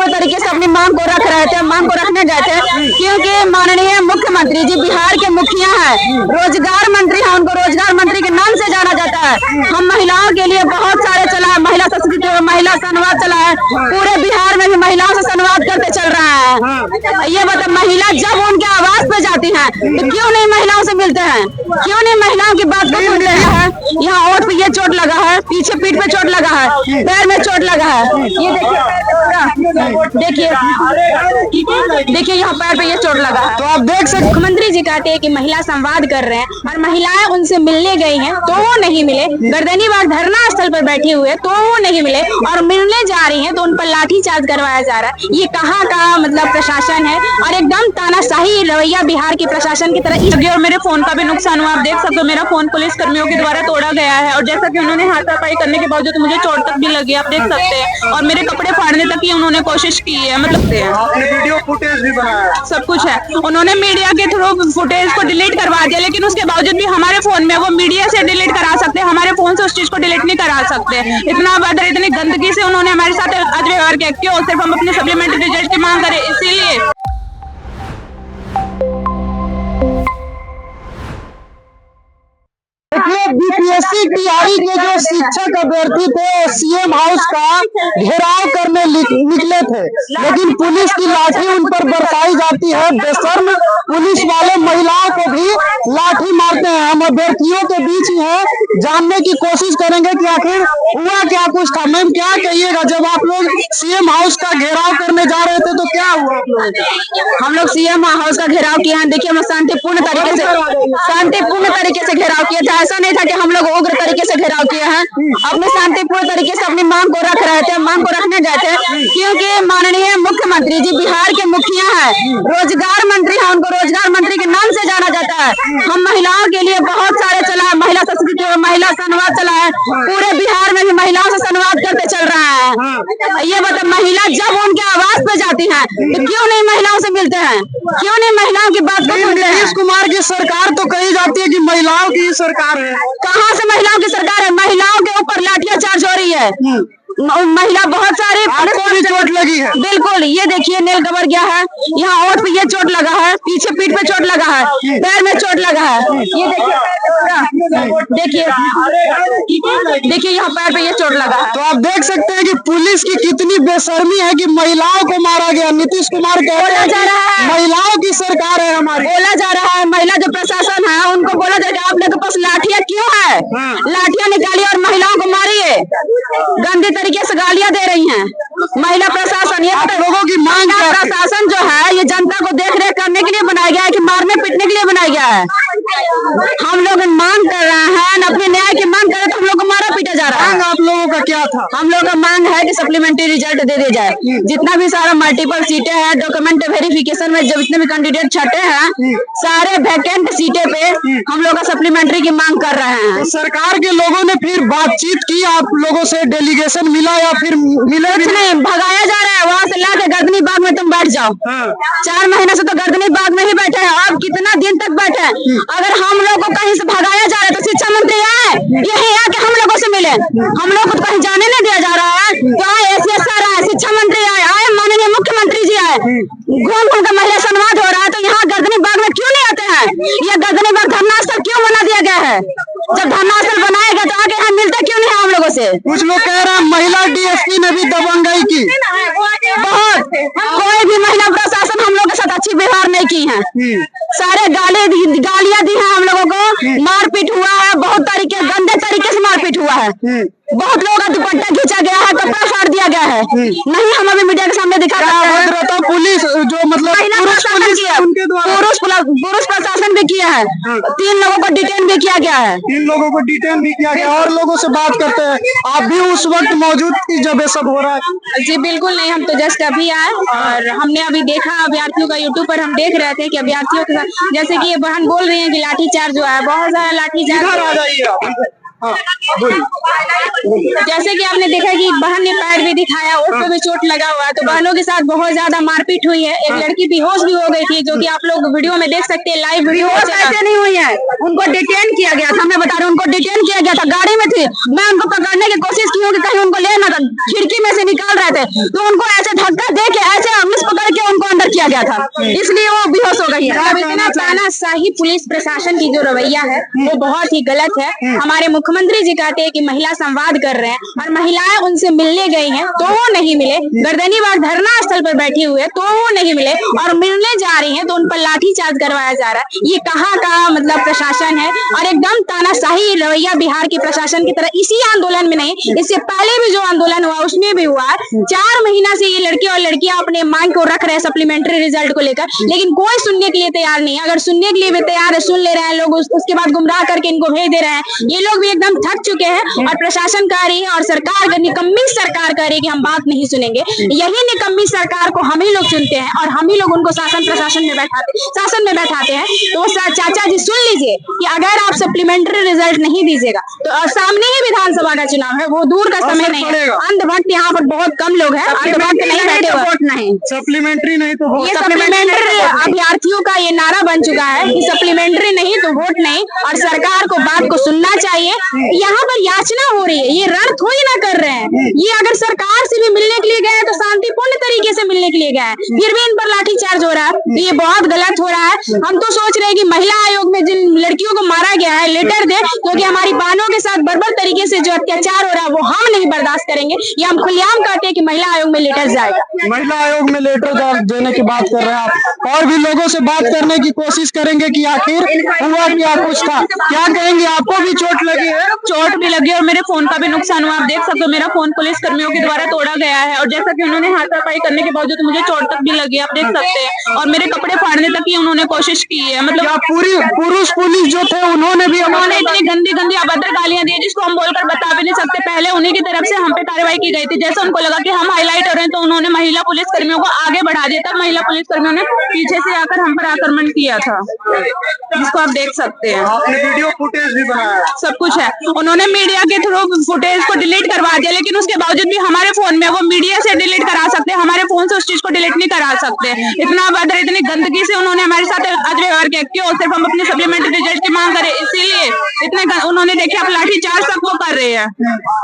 तरीके से अपनी मांग को रख रहे थे, मांग को रखने गए थे, क्योंकि माननीय मुख्यमंत्री जी बिहार के मुखिया हैं, रोजगार मंत्री हैं, उनको रोजगार मंत्री के नाम से जाना जाता है। हम महिलाओं के लिए बहुत सारे चला है, महिला संस्कृति, महिला संवाद चला है, पूरे बिहार में भी महिलाओं से संवाद करते चल रहा है। ये बता, महिला जब उनके आवाज पे जाती है तो क्यों नहीं महिलाओं से मिलते हैं, क्यों नहीं महिलाओं की बात को सुनते हैं। यहाँ ओठ पे ये चोट लगा है, पीछे पीठ पे चोट लगा है, पैर में चोट लगा है, ये देखिए देखिए यहाँ पैर पे ये चोट लगा है। तो आप देख सकते मुख्यमंत्री जी कहते हैं कि महिला संवाद कर रहे हैं और महिलाएं उनसे मिलने गई हैं तो वो नहीं मिले, गर्दनीबाग धरना स्थल पर बैठे हुए तो वो नहीं मिले, और मिलने जा रही हैं तो उन पर लाठीचार्ज करवाया जा रहा है। ये कहाँ का मतलब प्रशासन है, और एकदम तानाशाही रवैया बिहार के प्रशासन की तरह। और मेरे फोन का भी नुकसान हुआ, आप देख सकते हो, मेरा फोन पुलिस कर्मियों के द्वारा तोड़ा गया है, और जैसा कि उन्होंने हाथापाई करने के बावजूद मुझे चोट तक भी लगी, आप देख सकते हैं, और मेरे कपड़े फाड़ने तक की उन्होंने कोशिश की है। मतलब आपने वीडियो फुटेज भी बनाया, सब कुछ है, उन्होंने मीडिया के थ्रू फुटेज को डिलीट करवा दिया, लेकिन उसके बावजूद भी हमारे फोन में वो मीडिया से डिलीट करा सकते हैं, हमारे फोन से उस चीज को डिलीट नहीं करा सकते। इतना बदर, इतनी गंदगी से उन्होंने हमारे साथ व्यवहार किया, क्यों? सिर्फ हम अपने सप्लीमेंट्री रिजल्ट की मांग करें, इसीलिए। बीपीएससी टीआई के जो शिक्षक अभ्यर्थी थे सीएम हाउस का घेराव करने निकले थे, लेकिन पुलिस की लाठी उन पर बरसाई जाती है। बेशर्म पुलिस वाले महिलाओं को भी लाठी मारते हैं। हम अभ्यर्थियों के बीच ही हैं, जानने की कोशिश करेंगे कि आखिर हुआ क्या कुछ था। मैम क्या कहिएगा, जब आप लोग सीएम हाउस का घेराव करने जा रहे थे तो क्या हुआ आप लोगों का? हम लोग सीएम हाउस का घेराव किया है, देखिए हम शांतिपूर्ण तरीके से घेराव किया था। ऐसा नहीं था कि हम लोग उग्र तरीके से घेराव किए हैं, अपने शांतिपूर्ण तरीके से अपनी मांग को रख रहे थे, मांग को रखने गए थे, क्योंकि माननीय मुख्यमंत्री जी बिहार के मुखिया हैं, रोजगार मंत्री हैं, उनको रोजगार मंत्री के नाम से जाना जाता है। हम महिलाओं के लिए बहुत सारे चला है, महिला संस्कृति, महिला संवाद चला है, पूरे बिहार में भी महिलाओं से संवाद करते चल रहा है। ये बता, महिला जब उनके आवाज पे जाती है तो क्यों नहीं महिलाओं से मिलते हैं, क्यों नहीं महिलाओं की बात को सुनते हैं। नीतीश कुमार की सरकार तो कही जाती है कि महिलाओं की सरकार है, कहाँ से महिलाओं की सरकार है? महिलाओं के ऊपर लाठियां चार्ज हो रही है, महिला बहुत सारे आपको भी चोट लगी है। बिल्कुल, ये देखिए नेल कवर गया है, यहाँ ओठ पे ये चोट लगा है, पीछे पीठ पे चोट लगा है, पैर में चोट लगा है, ये देखिए यहाँ पैर पे ये चोट लगा है। तो आप देख सकते हैं कि पुलिस की कितनी बेशर्मी है कि महिलाओं को मारा गया। नीतीश कुमार बोला जा रहा है महिलाओं की सरकार है हमारी, बोला जा रहा है, महिला जो प्रशासन है उनको बोला जा रहा है आप लोग के पास लाठियां क्यों है, लाठियां निकालिए और महिलाओं को मारिए। गंदी तरीके से गालियां दे रही हैं महिला प्रशासन। ये लोगों की मांग है, प्रशासन जो है ये जनता को देख रेख करने के लिए बनाया गया है कि मारने पीटने के लिए बनाया गया है। हम लोग मांग कर रहे हैं, अपने न्याय की मांग कर रहे हैं, तो हम लोग को मारा पीटा जा रहा है। आप लोगों का क्या था? हम लोग का मांग है कि सप्लीमेंट्री रिजल्ट दे दिया जाए, जितना भी सारा मल्टीपल सीटें हैं, डॉक्यूमेंट वेरिफिकेशन में जितने भी कैंडिडेट छटे हैं, सारे वैकेंट सीटें पे हम लोग का सप्लीमेंट्री की मांग कर रहे हैं। तो सरकार के लोगों ने फिर बातचीत की, आप लोगों से डेलीगेशन मिला या फिर मिले? कुछ नहीं, भगाया जा रहा है, वहाँ से लाके गर्दनी बाग में तुम बैठ जाओ। 4 महीने से तो गर्दनी बाग में ही बैठे हैं, अब कितना दिन तक बैठे हैं। अगर हम लोग को कहीं से भगाया जा रहा है तो शिक्षा मंत्री आए, यही आके हम लोगों से मिले, हम लोग को कहीं जाने नहीं दिया जा रहा है। तो आए एसीएस सर आए, शिक्षा मंत्री आए, माननीय मुख्यमंत्री जी आए, घूम घूम कर महिला संवाद हो रहा है, तो यहाँ गर्दनी बाग में क्यों नहीं आते हैं? ये गर्दनी बाग धरना स्थल क्यों बना दिया गया है? जब धरना स्थल बनाएगा तो आगे हम मिलते क्यों नहीं है हम लोगों से? कुछ लोग कह रहे हैं महिला डीएसपी ने भी दबंगई की, बहुत, कोई भी महिला प्रशासन हम लोग के साथ अच्छी व्यवहार नहीं की है, सारे गालियां दी है हम लोगों को, मारपीट हुआ है, बहुत तरीके गंदे तरीके से मारपीट हुआ है, बहुत लोगों का दुपट्टा खींचा गया है, कपड़ा फाड़ दिया गया है। नहीं हम अभी मीडिया के सामने दिखा रहे हैं, पुलिस जो मतलब पुरुष प्रशासन भी किया है, 3 लोगों को डिटेन भी किया गया है, 3 लोगों को डिटेन भी किया गया। और लोगों से बात करते हैं, आप भी उस वक्त मौजूद थी जब ये सब हो रहा है? जी बिल्कुल नहीं, हम तो जस्ट अभी आए और हमने अभी देखा अभ्यर्थियों का, यूट्यूब पर हम देख रहे थे कि अभ्यर्थियों के साथ जैसे कि ये बहन बोल रही है कि लाठीचार्ज हुआ है, बहुत सारा लाठीचार्ज। जैसे कि आपने देखा कि बहन ने पैर भी दिखाया, ओठ पे भी चोट लगा हुआ है, तो बहनों के साथ बहुत ज्यादा मारपीट हुई है। एक लड़की बेहोश भी हो गई थी, जो कि आप लोग वीडियो में देख सकते हैं, लाइव वीडियो। ऐसे नहीं हुई है, उनको डिटेन किया गया था, मैं बता रहा हूँ, उनको डिटेन किया गया था, गाड़ी में थी, मैं उनको पकड़ने की कोशिश की हूँ कि कहीं उनको लेना था, खिड़की में से निकाल रहे थे, तो उनको ऐसे धक्का दे के किया गया था, इसलिए वो बेहोश हो गई है। अब इतना तानाशाही पुलिस प्रशासन की जो रवैया है वो बहुत ही गलत है। हमारे मुख्यमंत्री जी कहते हैं कि महिला संवाद कर रहे हैं और महिलाएं उनसे मिलने गई हैं तो वो नहीं मिले, गर्दनीबाग धरना स्थल पर बैठी हुई है तो वो नहीं मिले, और मिलने जा रही हैं तो उन पर लाठीचार्ज करवाया जा रहा है। ये कहाँ का मतलब प्रशासन है, और एकदम तानाशाही रवैया बिहार के प्रशासन की तरह। इसी आंदोलन में नहीं, इससे पहले भी जो आंदोलन हुआ उसमें भी हुआ। 4 महीना से ये लड़के और लड़कियां अपने मांग को रख रहे हैं सप्लीमेंट्री रिजल्ट को लेकर, लेकिन कोई सुनने के लिए तैयार नहीं है। अगर सुनने के लिए भी तैयार है, सुन ले रहे हैं लोग, उसके बाद गुमराह करके इनको भेज दे रहे हैं। ये लोग भी एकदम थक चुके हैं और प्रशासन कह रही है और सरकार निकम्मी सरकार कह रही है कि हम बात नहीं सुनेंगे। यही निकम्मी सरकार को हम ही लोग चुनते हैं और हम ही लोग उनको शासन में बैठाते हैं। तो चाचा जी सुन लीजिए कि अगर आप सप्लीमेंट्री रिजल्ट नहीं दीजिएगा तो सामने ही विधानसभा का चुनाव है, वो दूर का समय नहीं है। अंधभक्त यहाँ पर बहुत कम लोग हैं, अंधभक्त नहीं बैठे, वोट नहीं, सप्लीमेंट्री नहीं तो वोट। ये सप्लीमेंट्री अभ्यर्थियों का ये नारा बन चुका है कि सप्लीमेंट्री नहीं तो वोट नहीं, और सरकार को बात को सुनना चाहिए। यहाँ पर याचना हो रही है, ये रण थोड़ी ना कर रहे हैं। ये अगर सरकार से भी मिलने के लिए गए तो शांतिपूर्ण तरीके से मिलने के लिए गए, फिर भी इन पर लाठीचार्ज हो रहा है। ये बहुत गलत हो रहा है। हम तो सोच रहे हैं कि महिला आयोग में जिन लड़कियों को मारा गया है लेटर दे, क्योंकि हमारी बहनों के साथ बर्बर तरीके से जो अत्याचार हो रहा है वो हम नहीं बर्दाश्त करेंगे। ये हम खुलेआम कहते हैं कि महिला आयोग में लेटर जाएगा। महिला आयोग में लेटर देने की बात कर रहे हैं आप, और भी लोगों से बात करने की कोशिश करेंगे कि आखिर हुआ क्या कुछ था। क्या कहेंगे, आपको भी चोट लगी है? चोट भी लगी और मेरे फोन का भी नुकसान हुआ। आप देख सकते हो मेरा फोन पुलिस कर्मियों के द्वारा तोड़ा गया है, और जैसा कि उन्होंने हाथापाई करने के बावजूद मुझे चोट तक भी लगी, आप देख सकते हैं। और मेरे कपड़े फाड़ने तक की उन्होंने कोशिश की है। मतलब पूरी पुरुष पुलिस जो थे उन्होंने इतनी गंदी गंदी अभद्र गालियां दी जिसको हम बोलकर बता भी नहीं सकते। पहले उन्हीं की तरफ से हम पे कार्रवाई की गई थी, जैसे उनको लगा कि हम हाईलाइट हो रहे हैं तो उन्होंने महिला पुलिस कर्मियों को आगे बढ़ा दिया। तब महिला पुलिस कर्मियों ने पीछे से आकर हम पर आक्रमण किया था, जिसको आप देख सकते हैं। आपने वीडियो फुटेज भी बनाया, सब कुछ है। उन्होंने मीडिया के थ्रू फुटेज को डिलीट करवा दिया, लेकिन उसके बावजूद भी हमारे फोन में वो मीडिया से डिलीट करा सकते हैं, हमारे फोन से उस चीज को डिलीट नहीं करा सकते। इतना अभद्र, इतनी गंदगी से उन्होंने हमारे साथ आज व्यवहार किया। क्यों? सिर्फ हम अपने सप्लीमेंट्री रिजल्ट की मांग करें, इसीलिए इतने उन्होंने देखे आप लाठीचार्ज तक वो कर रहे हैं।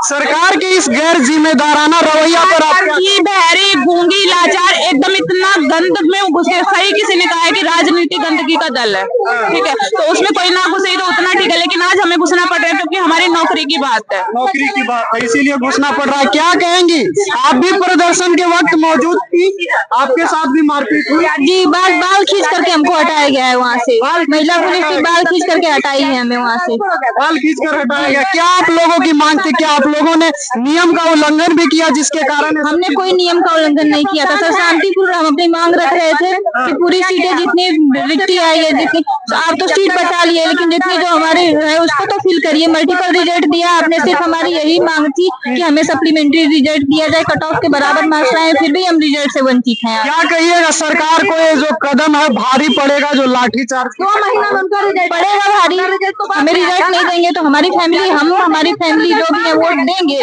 सरकार के इस गैर जिम्मेदाराना रवैया पर ये बहरी गूंगी लाचार एकदम इतना गंद में घुसे। सही किसी ने कहा है कि राजनीति गंदगी का दल है, ठीक है, तो उसमें कोई ना घुसे तो उतना ठीक है, लेकिन आज हमें घुसना पड़ रहा है क्योंकि हमारी नौकरी की बात है। नौकरी की बात है, इसीलिए घुसना पड़ रहा है। क्या कहेंगी, आप भी प्रदर्शन के वक्त मौजूद थी, आपके साथ भी मारपीट हुई? जी, बाल खींच करके हमको हटाया गया है वहाँ से। महिला पुलिस की बाल खींच करके हटाई है हमें वहाँ से, बाल खींच कर हटाया गया। क्या आप लोगों की मांग थी? क्या आप लोगों ने नियम का उल्लंघन भी किया जिसके कारण? हमने कोई नियम का उल्लंघन नहीं किया था सर, शांतिपूर्ण हम अपनी मांग रख रहे थे कि पूरी सीटें जितनी रिक्ति आई है, जितनी आप तो सीट बचा लिए, लेकिन जितनी जो हमारी है उसको तो फिल करिए। मल्टीपल रिजल्ट दिया आपने, सिर्फ हमारी यही मांग थी कि हमें सप्लीमेंट्री रिजल्ट दिया जाए। कट ऑफ के बराबर मार्क्स आए, फिर भी हम रिजल्ट से वंचित हैं। क्या कहिएगा, सरकार को ये जो कदम है भारी पड़ेगा, जो लाठीचार्ज 2 महीना में उनका रिजल्ट पड़ेगा भारी। हमें रिजल्ट नहीं देंगे तो हमारी फैमिली, हमारी फैमिली जो भी है वोट देंगे,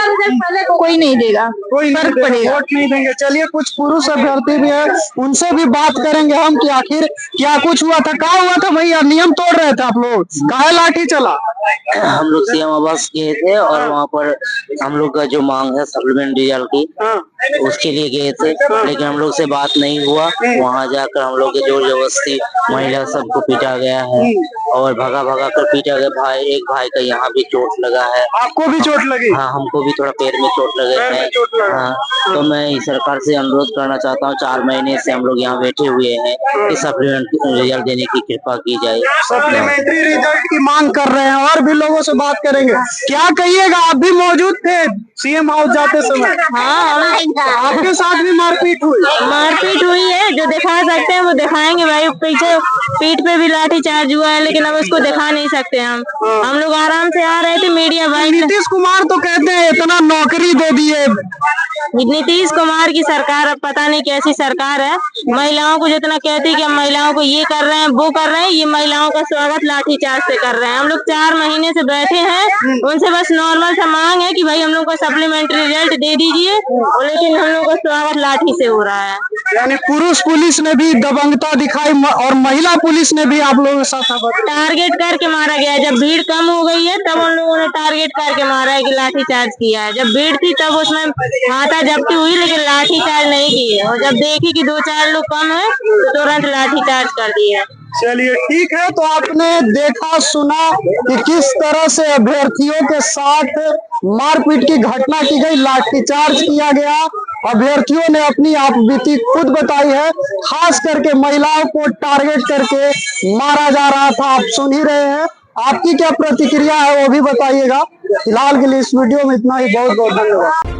कोई नहीं देगा, कोई फर्क पड़ेगा, वोट नहीं देंगे। चलिए, कुछ पुरुष अभ्यर्थी भी है, उनसे भी बात करेंगे हम कि आखिर क्या कुछ हुआ था, क्या हुआ था भैया? नियम तोड़ रहे थे आप लोग, काहे लाठी चला? हम लोग सीएम आवास गए थे और वहाँ पर हम लोग का जो मांग है सप्लीमेंट रिजल्ट की, उसके लिए गए थे, लेकिन हम लोग से बात नहीं हुआ। वहाँ जाकर हम लोग के जोर जबरदस्ती महिला सबको पीटा गया है और भगा कर पीटा गया। एक भाई का यहाँ भी चोट लगा है। आपको भी चोट लगी? हाँ, हमको भी थोड़ा पैर में चोट लगे है। हाँ, तो मैं सरकार से अनुरोध करना चाहता हूँ, 4 महीने से हम लोग यहाँ बैठे हुए हैं कि सप्लीमेंट्री रिजल्ट देने की कृपा की जाए। सप्लीमेंट्री रिजल्ट की मांग कर रहे हैं, और भी लोगों से बात करेंगे। क्या कहिएगा, आप भी मौजूद थे सीएम हाउस जाते समय? हाँ, आपके साथ भी मारपीट हुई? मारपीट हुई है, जो दिखा सकते हैं वो दिखाएंगे भाई। पीछे पीठ पे भी लाठी चार्ज हुआ है, लेकिन अब उसको दिखा नहीं सकते हम लोग आराम से आ रहे थे। मीडिया भाई, नीतीश कुमार तो कहते हैं इतना नौकरी दे दिए। नीतीश कुमार की सरकार अब पता नहीं कैसी सरकार है। महिलाओं को जितना कहती है कि हम महिलाओं को ये कर रहे हैं वो कर रहे हैं, ये महिलाओं का स्वागत लाठीचार्ज से कर रहे हैं। हम लोग 4 महीने से बैठे हैं, उनसे बस नॉर्मल सा मांग है कि भाई हम लोग को सप्लीमेंट्री रिजल्ट दे दीजिए, लेकिन हम लोग का स्वागत लाठी से हो रहा है। यानी पुरुष पुलिस ने भी दबंगता दिखाई और महिला पुलिस ने भी आप लोगों के साथ टारगेट करके मारा गया। जब भीड़ कम हो गई है तब उन लोगों ने टारगेट करके मारा है कि लाठीचार्ज किया है। जब भीड़ थी तब उसमें हाथ पता जब्ती हुई लेकिन लाठी चार्ज नहीं किए, और जब देखी कि 2-4 लोग कम है तो तुरंत लाठी चार्ज कर दिया। चलिए ठीक है। तो आपने देखा सुना कि किस तरह से अभ्यर्थियों के साथ मारपीट की घटना की गई, लाठीचार्ज किया गया। अभ्यर्थियों ने अपनी आप बीती खुद बताई है, खास करके महिलाओं को टारगेट करके मारा जा रहा था। आप सुन ही रहे हैं। आपकी क्या प्रतिक्रिया है वो भी बताइएगा। फिलहाल के लिए इस वीडियो में इतना ही। बहुत बहुत धन्यवाद।